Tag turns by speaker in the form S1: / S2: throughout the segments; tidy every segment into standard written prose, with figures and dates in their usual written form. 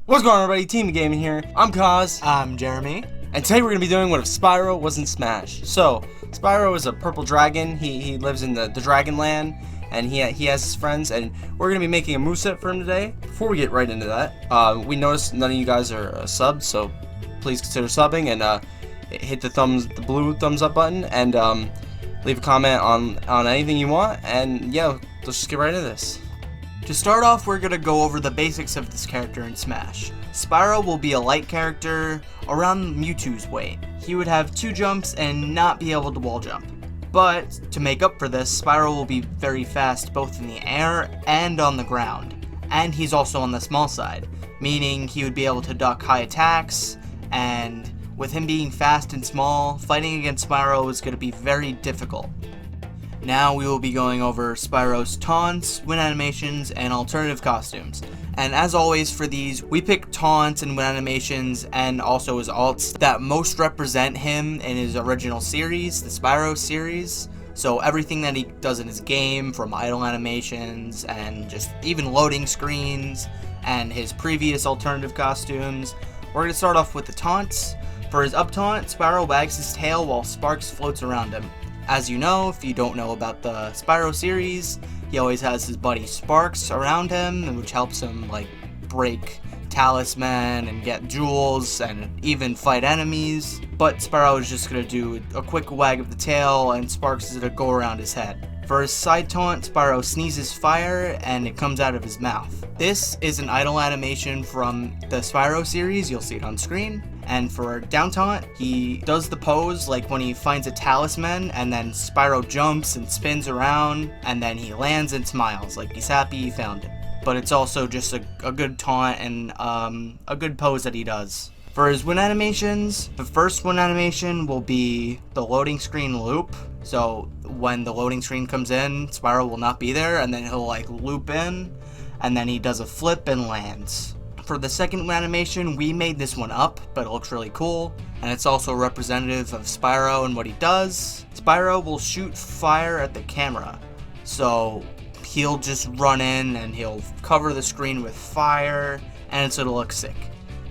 S1: What's going on, everybody? Team Gaming here. I'm Kaz.
S2: I'm Jeremy.
S1: And today we're going to be doing what if Spyro was in Smash. So, Spyro is a purple dragon. He lives in the Dragon Land, and he has his friends, and we're going to be making a moveset for him today. Before we get right into that, we noticed none of you guys are subbed, so please consider subbing, and hit the blue thumbs up button, and leave a comment on anything you want, and yeah, let's just get right into this.
S2: To start off, we're going to go over the basics of this character in Smash. Spyro will be a light character around Mewtwo's weight. He would have 2 jumps and not be able to wall jump. But to make up for this, Spyro will be very fast both in the air and on the ground. And he's also on the small side, meaning he would be able to duck high attacks, and with him being fast and small, fighting against Spyro is going to be very difficult. Now we will be going over Spyro's taunts, win animations, and alternative costumes. And as always for these, we pick taunts and win animations and also his alts that most represent him in his original series, the Spyro series. So everything that he does in his game, from idle animations and just even loading screens and his previous alternative costumes. We're going to start off with the taunts. For his up taunt, Spyro wags his tail while Sparks floats around him. As you know, if you don't know about the Spyro series, he always has his buddy Sparks around him, which helps him like break talisman and get jewels and even fight enemies. But Spyro is just going to do a quick wag of the tail and Sparks is going to go around his head. For his side taunt, Spyro sneezes fire and it comes out of his mouth. This is an idle animation from the Spyro series, you'll see it on screen. And for down taunt, he does the pose like when he finds a talisman, and then Spyro jumps and spins around, and then he lands and smiles like he's happy he found it. But it's also just a good taunt and a good pose that he does. For his win animations, the first win animation will be the loading screen loop. So when the loading screen comes in, Spyro will not be there, and then he'll like loop in, and then he does a flip and lands. For the second animation, we made this one up, but it looks really cool, and it's also representative of Spyro and what he does. Spyro will shoot fire at the camera, so he'll just run in and he'll cover the screen with fire, and it's gonna look sick.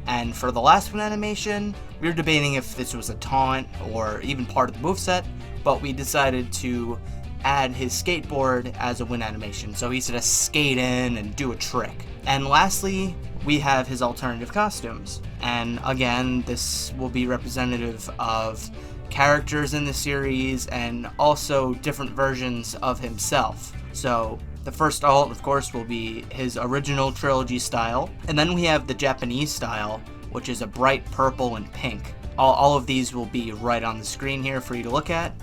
S2: And for the last one animation, we were debating if this was a taunt or even part of the moveset, but we decided to add his skateboard as a win animation, so he's gonna skate in and do a trick. And lastly, we have his alternative costumes, and again, this will be representative of characters in the series and also different versions of himself. So the first alt, of course, will be his original Trilogy style, and then we have the Japanese style, which is a bright purple and pink. All of these will be right on the screen here for you to look at.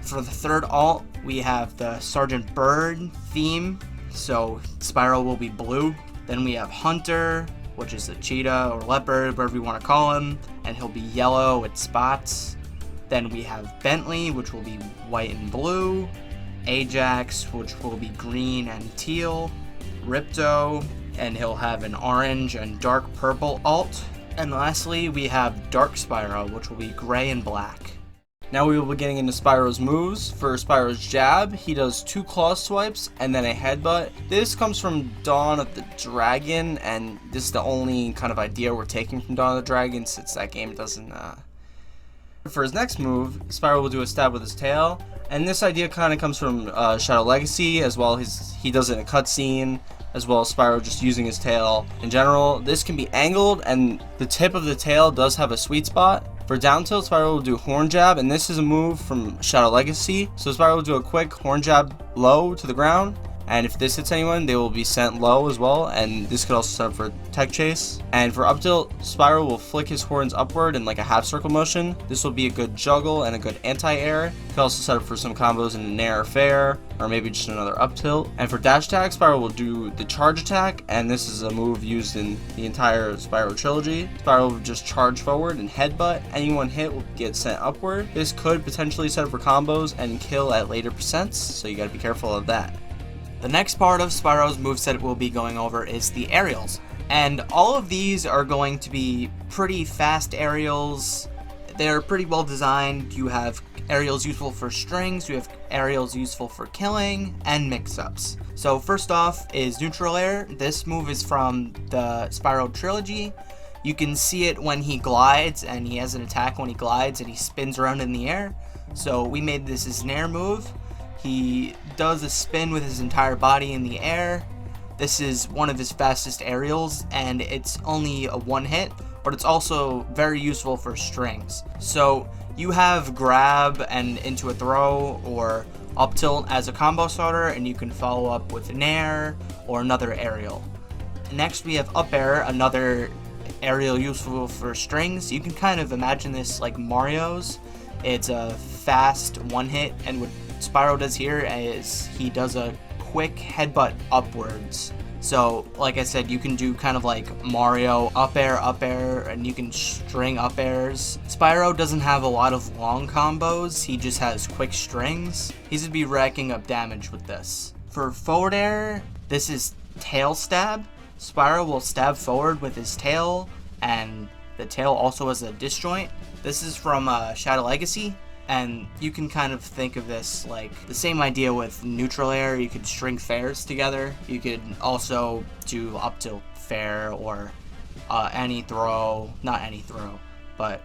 S2: For the third alt, we have the Sergeant Bird theme, so Spyro will be blue. Then we have Hunter, which is a cheetah or leopard, whatever you want to call him, and he'll be yellow with spots. Then we have Bentley, which will be white and blue. Ajax, which will be green and teal. Ripto, and he'll have an orange and dark purple alt. And lastly, we have Dark Spyro, which will be gray and black. Now we will be getting into Spyro's moves. For Spyro's jab, he does 2 claw swipes and then a headbutt. This comes from Dawn of the Dragon, and this is the only kind of idea we're taking from Dawn of the Dragon since that game doesn't... For his next move, Spyro will do a stab with his tail, and this idea kind of comes from Shadow Legacy, as well as he does it in a cutscene, as well as Spyro just using his tail in general. This can be angled, and the tip of the tail does have a sweet spot. For down tilt, Spyro will do horn jab, and this is a move from Shadow Legacy. So Spyro will do a quick horn jab low to the ground, and if this hits anyone, they will be sent low as well, and this could also set up for tech chase. And for up tilt, Spyro will flick his horns upward in like a half circle motion. This will be a good juggle and a good anti-air. You can also set up for some combos in an air or fair, or maybe just another up tilt. And for dash attack, Spyro will do the charge attack, and this is a move used in the entire Spyro trilogy. Spyro will just charge forward and headbutt. Anyone hit will get sent upward. This could potentially set up for combos and kill at later percents, so you gotta be careful of that. The next part of Spyro's moveset we'll be going over is the aerials, and all of these are going to be pretty fast aerials. They're pretty well designed. You have aerials useful for strings, we have aerials useful for killing, and mix-ups. So first off is neutral air. This move is from the Spyro Trilogy. You can see it when he glides, and he has an attack when he glides and he spins around in the air. So we made this as an air move. He does a spin with his entire body in the air. This is one of his fastest aerials, and it's only a one hit, but it's also very useful for strings. So you have grab and into a throw or up tilt as a combo starter, and you can follow up with an air or another aerial. Next we have up air, another aerial useful for strings. You can kind of imagine this like Mario's. It's a fast one hit, and what Spyro does here is he does a quick headbutt upwards. So like I said, you can do kind of like Mario up air, and you can string up airs. Spyro doesn't have a lot of long combos, he just has quick strings. He's gonna be racking up damage with this. For forward air, this is tail stab. Spyro will stab forward with his tail, and the tail also has a disjoint. This is from Shadow Legacy, and you can kind of think of this like the same idea with neutral air. You could string fairs together. You could also do up tilt fair or any throw, not any throw, but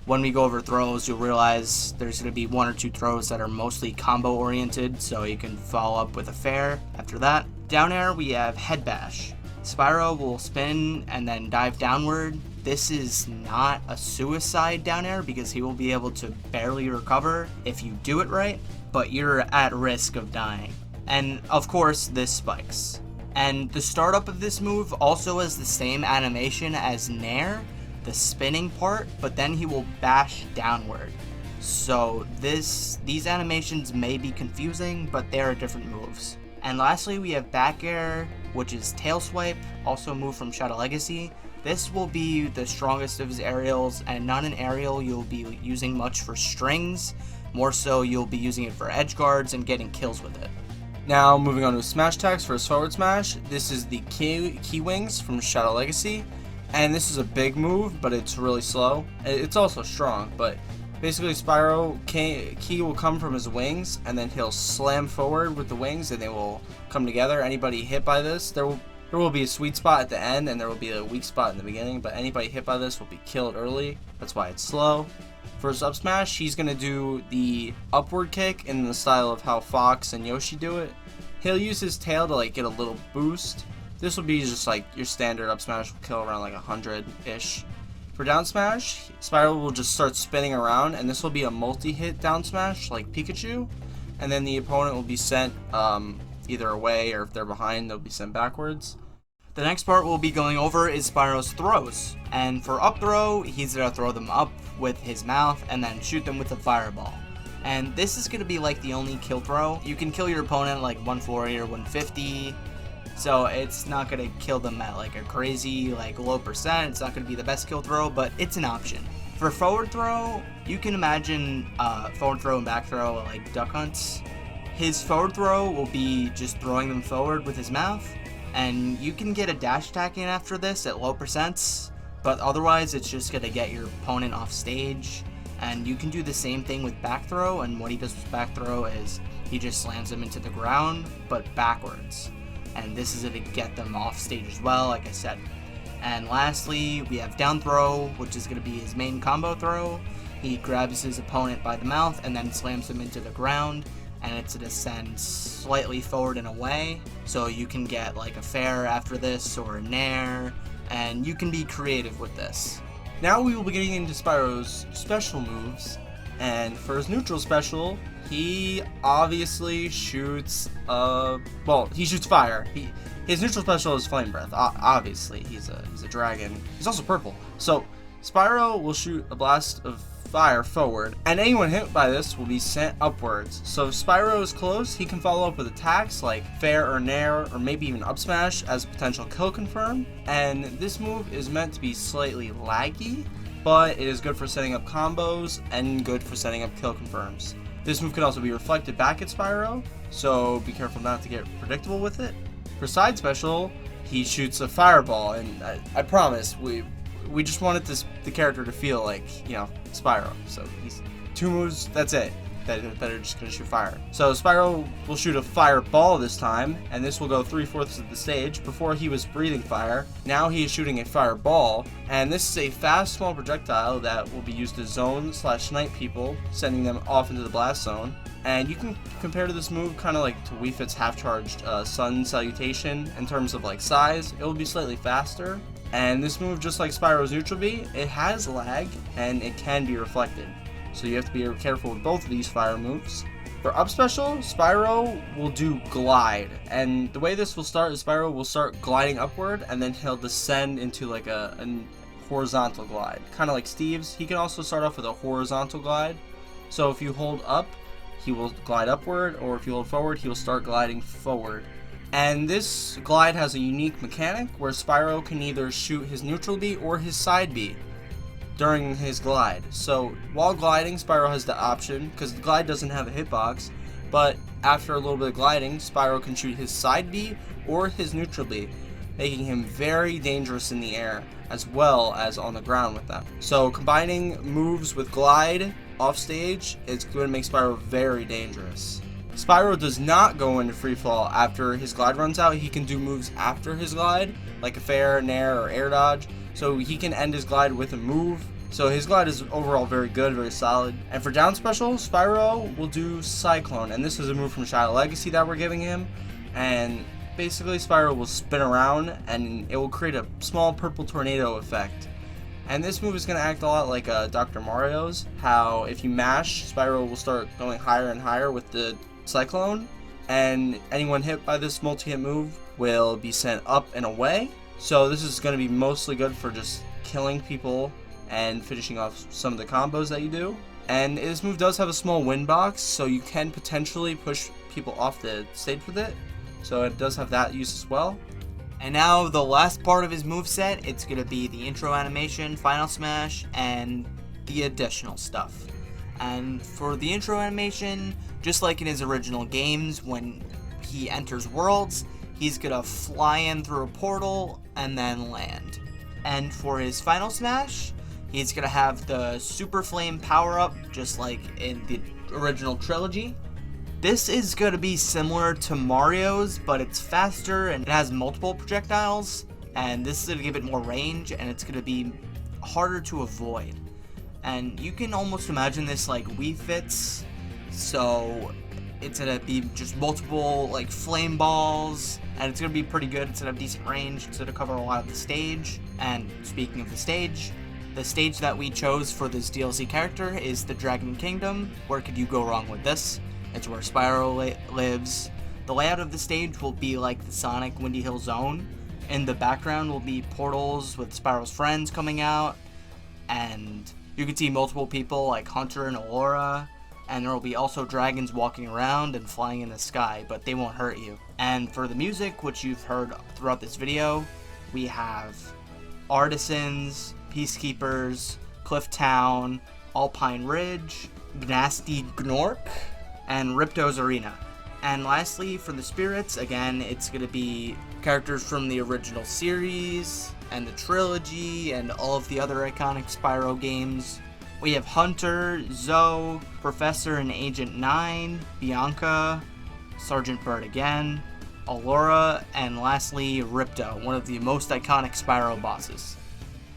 S2: when we go over throws, you'll realize there's going to be one or two throws that are mostly combo oriented, so you can follow up with a fair after that. Down air, we have head bash. Spyro will spin and then dive downward. This is not a suicide down air because he will be able to barely recover if you do it right, but you're at risk of dying. And of course, this spikes. And the startup of this move also has the same animation as Nair, the spinning part, but then he will bash downward. So these animations may be confusing, but they are different moves. And lastly, we have back air, which is tail swipe, also a move from Shadow Legacy. This will be the strongest of his aerials, and not an aerial you'll be using much for strings. More so, you'll be using it for edge guards and getting kills with it.
S1: Now, moving on to smash attacks for his forward smash. This is the key wings from Shadow Legacy, and this is a big move, but it's really slow. It's also strong, but basically Spyro, key will come from his wings, and then he'll slam forward with the wings, and they will come together. Anybody hit by this, there will be a sweet spot at the end, and there will be a weak spot in the beginning, but anybody hit by this will be killed early. That's why it's slow. For his up smash, he's going to do the upward kick in the style of how Fox and Yoshi do it. He'll use his tail to like get a little boost. This will be just like your standard up smash, will kill around like 100-ish. For down smash, Spyro will just start spinning around, and this will be a multi-hit down smash like Pikachu, and then the opponent will be sent either away, or if they're behind, they'll be sent backwards.
S2: The next part we'll be going over is Spyro's throws. And for up throw, he's going to throw them up with his mouth and then shoot them with a fireball. And this is going to be like the only kill throw. You can kill your opponent like 140 or 150. So it's not going to kill them at like a crazy like low percent. It's not going to be the best kill throw, but it's an option. For forward throw, you can imagine forward throw and back throw like duck hunts. His forward throw will be just throwing them forward with his mouth, and you can get a dash attack in after this at low percents, but otherwise it's just going to get your opponent off stage. And you can do the same thing with back throw, and what he does with back throw is he just slams them into the ground, but backwards. And this is going to get them off stage as well, like I said. And lastly, we have down throw, which is going to be his main combo throw. He grabs his opponent by the mouth and then slams them into the ground, and it's going to send slightly forward and away. So you can get like a fair after this or a nair, and you can be creative with this.
S1: Now we will be getting into Spyro's special moves, and for his neutral special, he obviously shoots, he shoots fire. His neutral special is Flame Breath, obviously. He's a dragon. He's also purple. So Spyro will shoot a blast of fire forward, and anyone hit by this will be sent upwards. So if Spyro is close, he can follow up with attacks like fair or nair, or maybe even up smash as a potential kill confirm. And this move is meant to be slightly laggy, but it is good for setting up combos and good for setting up kill confirms. This move can also be reflected back at Spyro, so be careful not to get predictable with it. For side special, he shoots a fireball, and I promise we just wanted the character to feel like, Spyro. So he's 2 moves, that's it. that are just going to shoot fire. So Spyro will shoot a fireball this time, and this will go 3/4 of the stage. Before he was breathing fire, now he is shooting a fireball, and this is a fast, small projectile that will be used to zone/snipe people, sending them off into the blast zone. And you can compare to this move kind of like to Wii Fit's half-charged Sun Salutation in terms of like size. It will be slightly faster. And this move, just like Spyro's Neutral B, it has lag and it can be reflected. So you have to be careful with both of these fire moves. For up special, Spyro will do glide. And the way this will start is Spyro will start gliding upward and then he'll descend into like a horizontal glide. Kind of like Steve's. He can also start off with a horizontal glide. So if you hold up, he will glide upward, or if you hold forward, he will start gliding forward. And this glide has a unique mechanic where Spyro can either shoot his neutral B or his side B during his glide. So while gliding, Spyro has the option, because the glide doesn't have a hitbox, but after a little bit of gliding, Spyro can shoot his side B or his neutral B, making him very dangerous in the air as well as on the ground with them. So combining moves with glide off stage is going to make Spyro very dangerous. Spyro does not go into free fall after his glide runs out. He can do moves after his glide, like a fair, nair, or air dodge. So he can end his glide with a move. So his glide is overall very good, very solid. And for down special, Spyro will do Cyclone. And this is a move from Shadow Legacy that we're giving him. And basically Spyro will spin around and it will create a small purple tornado effect. And this move is going to act a lot like Dr. Mario's. How if you mash, Spyro will start going higher and higher with the Cyclone, and anyone hit by this multi-hit move will be sent up and away. So this is going to be mostly good for just killing people and finishing off some of the combos that you do. And this move does have a small win box, so you can potentially push people off the stage with it. So it does have that use as well.
S2: And now the last part of his moveset, it's going to be the intro animation, final smash, and the additional stuff. And for the intro animation, just like in his original games, when he enters worlds, he's gonna fly in through a portal and then land. And for his final smash, he's gonna have the Super Flame power-up, just like in the original Trilogy. This is gonna be similar to Mario's, but it's faster and it has multiple projectiles, and this is gonna give it more range, and it's gonna be harder to avoid. And you can almost imagine this like Wii Fits, so it's gonna be just multiple like flame balls, and it's gonna be pretty good. It's gonna have decent range. It's gonna cover a lot of the stage. And speaking of the stage that we chose for this DLC character is the Dragon Kingdom. Where could you go wrong with this? It's where Spyro lives. The layout of the stage will be like the Sonic Windy Hill Zone. In the background will be portals with Spyro's friends coming out, and you can see multiple people like Hunter and Allura, and there will be also dragons walking around and flying in the sky, but they won't hurt you. And for the music, which you've heard throughout this video, we have Artisans, Peacekeepers, Cliff Town, Alpine Ridge, Gnasty Gnork, and Ripto's Arena. And lastly, for the spirits, again, it's going to be characters from the original series and the Trilogy and all of the other iconic Spyro games. We have Hunter, Zoe, Professor and Agent 9, Bianca, Sergeant Bird again, Allura, and lastly Ripto, one of the most iconic Spyro bosses.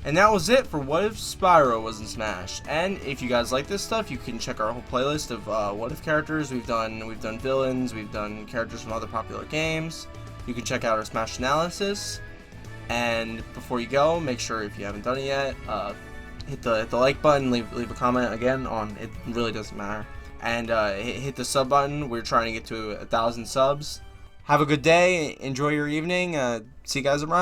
S1: And that was it for What If Spyro was in Smash. And if you guys like this stuff, you can check our whole playlist of What If characters. We've done villains, we've done characters from other popular games. You can check out our Smash analysis. And before you go, make sure, if you haven't done it yet, hit the like button, leave a comment again on it. Really doesn't matter. And hit the sub button. We're trying to get to 1,000 subs. Have a good day. Enjoy your evening. See you guys around.